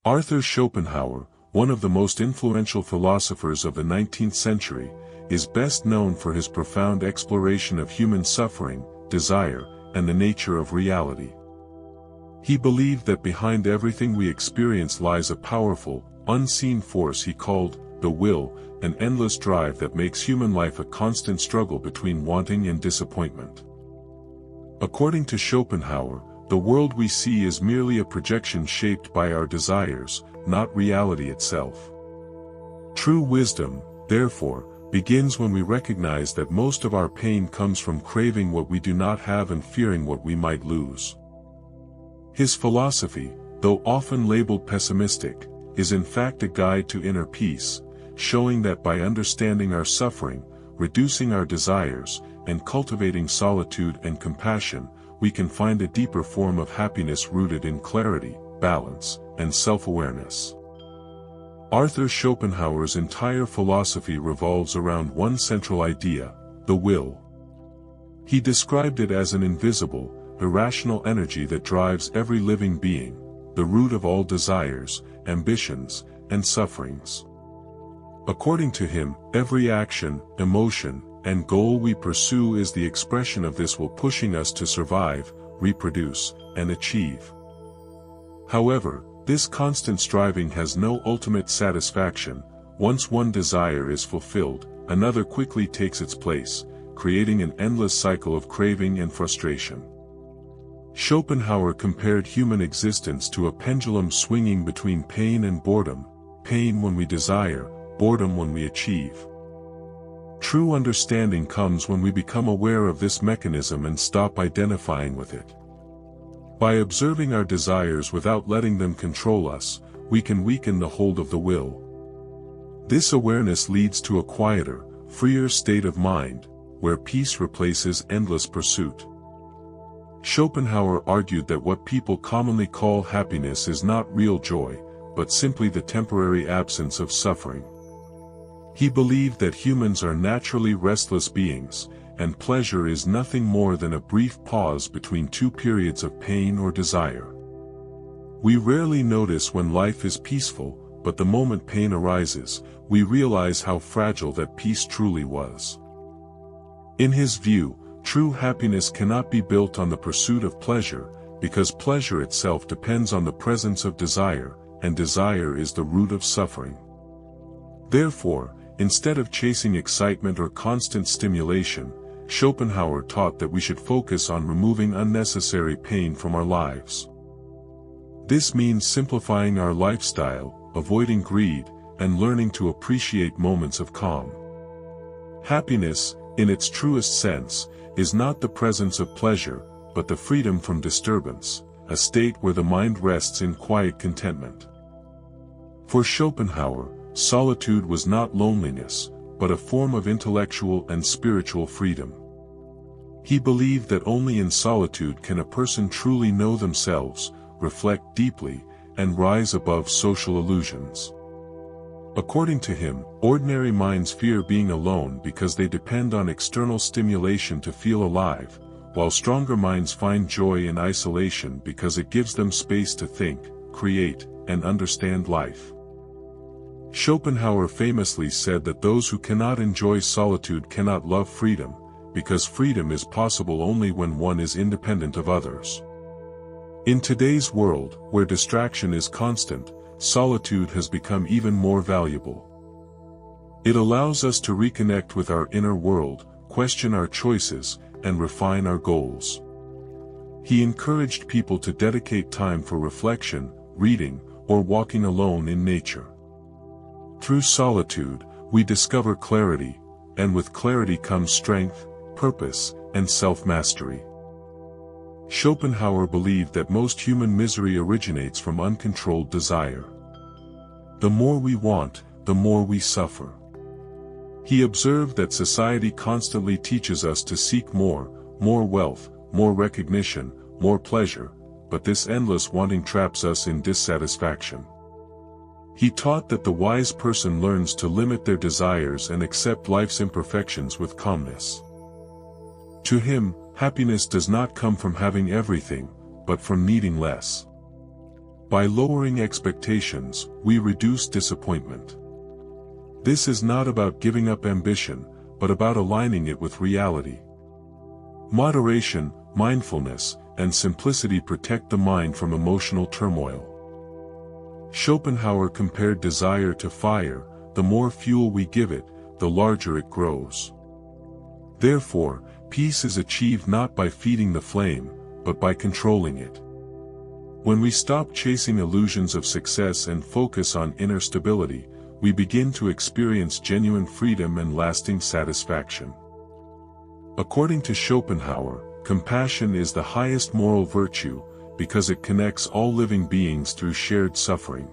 Arthur Schopenhauer, one of the most influential philosophers of the 19th century, is best known for his profound exploration of human suffering, desire, and the nature of reality. He believed that behind everything we experience lies a powerful, unseen force he called the will, an endless drive that makes human life a constant struggle between wanting and disappointment. According to Schopenhauer, the world we see is merely a projection shaped by our desires, not reality itself. True wisdom, therefore, begins when we recognize that most of our pain comes from craving what we do not have and fearing what we might lose. His philosophy, though often labeled pessimistic, is in fact a guide to inner peace, showing that by understanding our suffering, reducing our desires, and cultivating solitude and compassion, we can find a deeper form of happiness rooted in clarity, balance, and self-awareness. Arthur Schopenhauer's entire philosophy revolves around one central idea, the will. He described it as an invisible, irrational energy that drives every living being, the root of all desires, ambitions, and sufferings. According to him, every action, emotion, and goal we pursue is the expression of this will pushing us to survive, reproduce, and achieve. However, this constant striving has no ultimate satisfaction. Once one desire is fulfilled, another quickly takes its place, creating an endless cycle of craving and frustration. Schopenhauer compared human existence to a pendulum swinging between pain and boredom, pain when we desire, boredom when we achieve. True understanding comes when we become aware of this mechanism and stop identifying with it. By observing our desires without letting them control us, we can weaken the hold of the will. This awareness leads to a quieter, freer state of mind, where peace replaces endless pursuit. Schopenhauer argued that what people commonly call happiness is not real joy, but simply the temporary absence of suffering. He believed that humans are naturally restless beings, and pleasure is nothing more than a brief pause between two periods of pain or desire. We rarely notice when life is peaceful, but the moment pain arises, we realize how fragile that peace truly was. In his view, true happiness cannot be built on the pursuit of pleasure, because pleasure itself depends on the presence of desire, and desire is the root of suffering. Therefore, instead of chasing excitement or constant stimulation, Schopenhauer taught that we should focus on removing unnecessary pain from our lives. This means simplifying our lifestyle, avoiding greed, and learning to appreciate moments of calm. Happiness, in its truest sense, is not the presence of pleasure, but the freedom from disturbance, a state where the mind rests in quiet contentment. For Schopenhauer, solitude was not loneliness, but a form of intellectual and spiritual freedom. He believed that only in solitude can a person truly know themselves, reflect deeply, and rise above social illusions. According to him, ordinary minds fear being alone because they depend on external stimulation to feel alive, while stronger minds find joy in isolation because it gives them space to think, create, and understand life. Schopenhauer famously said that those who cannot enjoy solitude cannot love freedom, because freedom is possible only when one is independent of others. In today's world, where distraction is constant, solitude has become even more valuable. It allows us to reconnect with our inner world, question our choices, and refine our goals. He encouraged people to dedicate time for reflection, reading, or walking alone in nature. Through solitude, we discover clarity, and with clarity comes strength, purpose, and self-mastery. Schopenhauer believed that most human misery originates from uncontrolled desire. The more we want, the more we suffer. He observed that society constantly teaches us to seek more wealth, more recognition, more pleasure, but this endless wanting traps us in dissatisfaction. He taught that the wise person learns to limit their desires and accept life's imperfections with calmness. To him, happiness does not come from having everything, but from needing less. By lowering expectations, we reduce disappointment. This is not about giving up ambition, but about aligning it with reality. Moderation, mindfulness, and simplicity protect the mind from emotional turmoil. Schopenhauer compared desire to fire. The more fuel we give it, the larger it grows. Therefore, peace is achieved not by feeding the flame, but by controlling it. When we stop chasing illusions of success and focus on inner stability, we begin to experience genuine freedom and lasting satisfaction. According to Schopenhauer, compassion is the highest moral virtue, because it connects all living beings through shared suffering.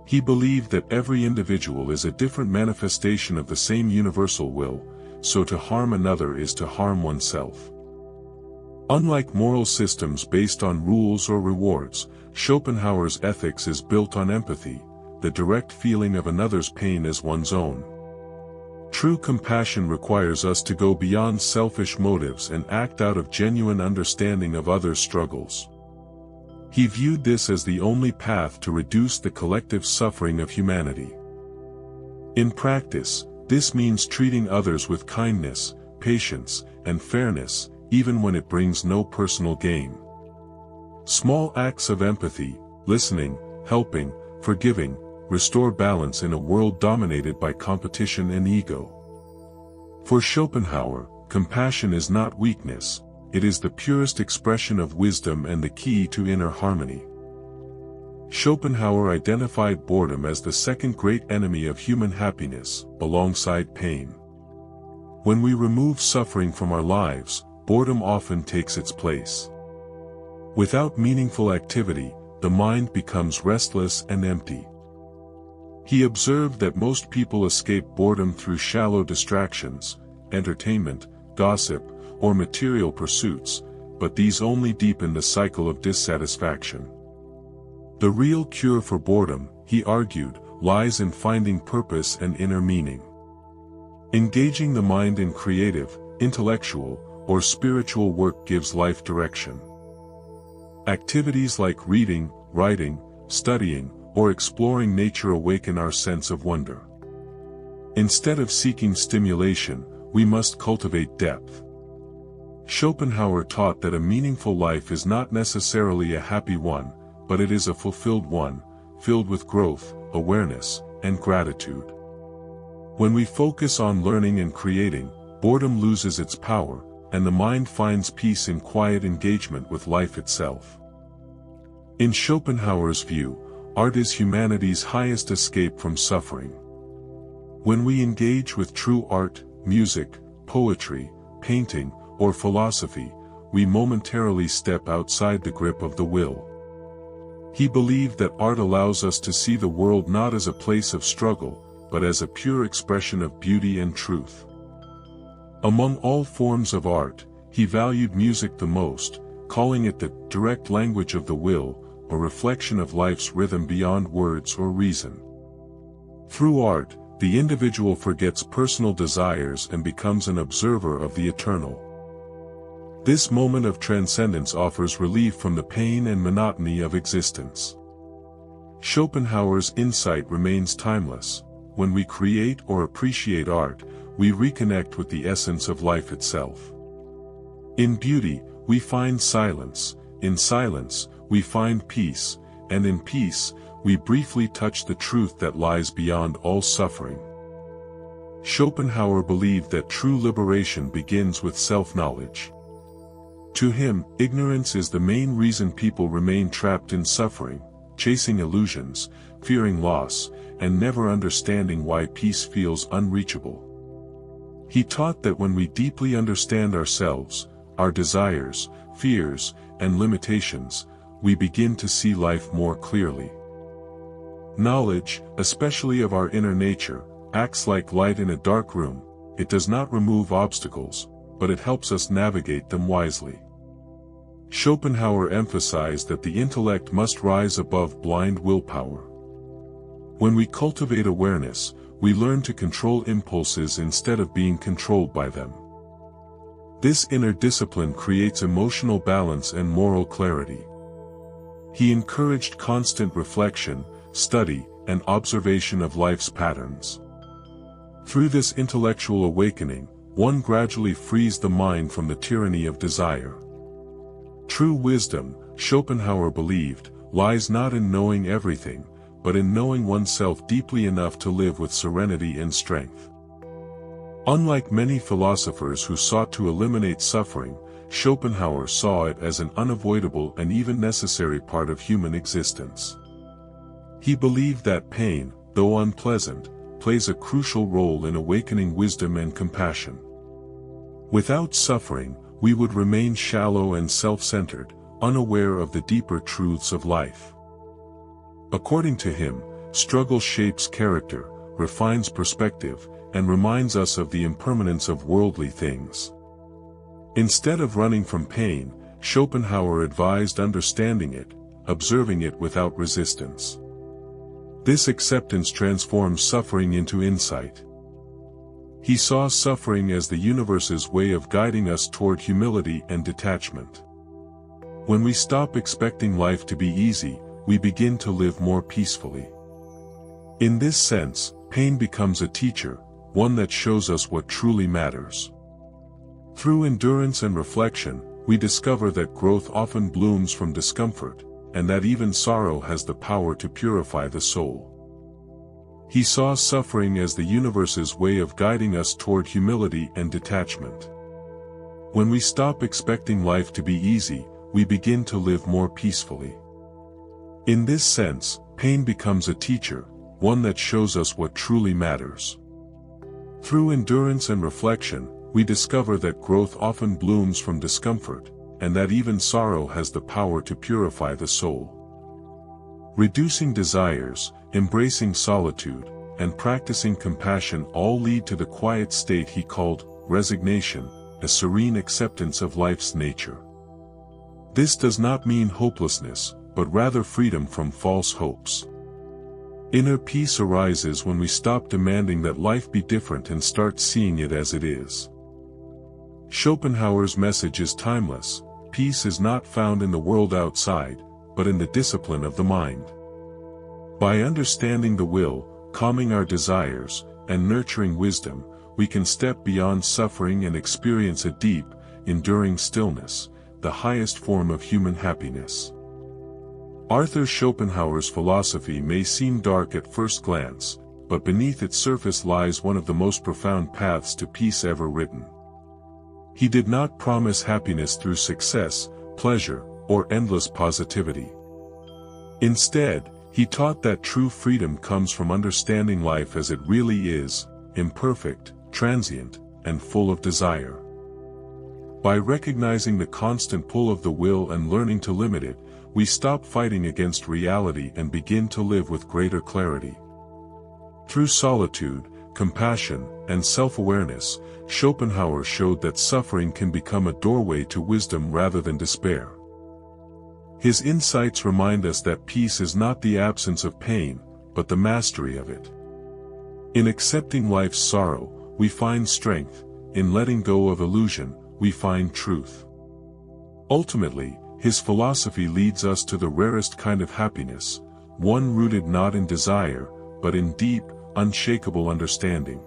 He believed that every individual is a different manifestation of the same universal will, so to harm another is to harm oneself. Unlike moral systems based on rules or rewards, Schopenhauer's ethics is built on empathy, the direct feeling of another's pain as one's own. True compassion requires us to go beyond selfish motives and act out of genuine understanding of others' struggles. He viewed this as the only path to reduce the collective suffering of humanity. In practice, this means treating others with kindness, patience, and fairness, even when it brings no personal gain. Small acts of empathy, listening, helping, forgiving, restore balance in a world dominated by competition and ego. For Schopenhauer, compassion is not weakness, it is the purest expression of wisdom and the key to inner harmony. Schopenhauer identified boredom as the second great enemy of human happiness, alongside pain. When we remove suffering from our lives, boredom often takes its place. Without meaningful activity, the mind becomes restless and empty. He observed that most people escape boredom through shallow distractions, entertainment, gossip, or material pursuits, but these only deepen the cycle of dissatisfaction. The real cure for boredom, he argued, lies in finding purpose and inner meaning. Engaging the mind in creative, intellectual, or spiritual work gives life direction. Activities like reading, writing, studying, or exploring nature awaken our sense of wonder. Instead of seeking stimulation, we must cultivate depth. Schopenhauer taught that a meaningful life is not necessarily a happy one, but it is a fulfilled one, filled with growth, awareness, and gratitude. When we focus on learning and creating, boredom loses its power, and the mind finds peace in quiet engagement with life itself. In Schopenhauer's view, art is humanity's highest escape from suffering. When we engage with true art, music, poetry, painting, or philosophy, we momentarily step outside the grip of the will. He believed that art allows us to see the world not as a place of struggle, but as a pure expression of beauty and truth. Among all forms of art, he valued music the most, calling it the direct language of the will, a reflection of life's rhythm beyond words or reason. Through art, the individual forgets personal desires and becomes an observer of the eternal. This moment of transcendence offers relief from the pain and monotony of existence. Schopenhauer's insight remains timeless. When we create or appreciate art, we reconnect with the essence of life itself. In beauty, we find silence, in silence, we find peace, and in peace, we briefly touch the truth that lies beyond all suffering. Schopenhauer believed that true liberation begins with self-knowledge. To him, ignorance is the main reason people remain trapped in suffering, chasing illusions, fearing loss, and never understanding why peace feels unreachable. He taught that when we deeply understand ourselves, our desires, fears, and limitations, we begin to see life more clearly. Knowledge, especially of our inner nature, acts like light in a dark room. It does not remove obstacles, but it helps us navigate them wisely. Schopenhauer emphasized that the intellect must rise above blind willpower. When we cultivate awareness, we learn to control impulses instead of being controlled by them. This inner discipline creates emotional balance and moral clarity. He encouraged constant reflection, study, and observation of life's patterns. Through this intellectual awakening, one gradually frees the mind from the tyranny of desire. True wisdom, Schopenhauer believed, lies not in knowing everything, but in knowing oneself deeply enough to live with serenity and strength. Unlike many philosophers who sought to eliminate suffering, Schopenhauer saw it as an unavoidable and even necessary part of human existence. He believed that pain, though unpleasant, plays a crucial role in awakening wisdom and compassion. Without suffering, we would remain shallow and self-centered, unaware of the deeper truths of life. According to him, struggle shapes character, refines perspective, and reminds us of the impermanence of worldly things. Instead of running from pain, Schopenhauer advised understanding it, observing it without resistance. This acceptance transforms suffering into insight. He saw suffering as the universe's way of guiding us toward humility and detachment. When we stop expecting life to be easy, we begin to live more peacefully. In this sense, pain becomes a teacher, one that shows us what truly matters. Through endurance and reflection, we discover that growth often blooms from discomfort, and that even sorrow has the power to purify the soul. He saw suffering as the universe's way of guiding us toward humility and detachment. When we stop expecting life to be easy, we begin to live more peacefully. In this sense, pain becomes a teacher, one that shows us what truly matters. Through endurance and reflection, we discover that growth often blooms from discomfort, and that even sorrow has the power to purify the soul. Reducing desires, embracing solitude, and practicing compassion all lead to the quiet state he called resignation, a serene acceptance of life's nature. This does not mean hopelessness, but rather freedom from false hopes. Inner peace arises when we stop demanding that life be different and start seeing it as it is. Schopenhauer's message is timeless: peace is not found in the world outside, but in the discipline of the mind. By understanding the will, calming our desires, and nurturing wisdom, we can step beyond suffering and experience a deep, enduring stillness, the highest form of human happiness. Arthur Schopenhauer's philosophy may seem dark at first glance, but beneath its surface lies one of the most profound paths to peace ever written. He did not promise happiness through success, pleasure, or endless positivity. Instead, he taught that true freedom comes from understanding life as it really is, imperfect, transient, and full of desire. By recognizing the constant pull of the will and learning to limit it, we stop fighting against reality and begin to live with greater clarity. Through solitude, compassion, and self-awareness, Schopenhauer showed that suffering can become a doorway to wisdom rather than despair. His insights remind us that peace is not the absence of pain, but the mastery of it. In accepting life's sorrow, we find strength; in letting go of illusion, we find truth. Ultimately, his philosophy leads us to the rarest kind of happiness, one rooted not in desire, but in deep, unshakable understanding.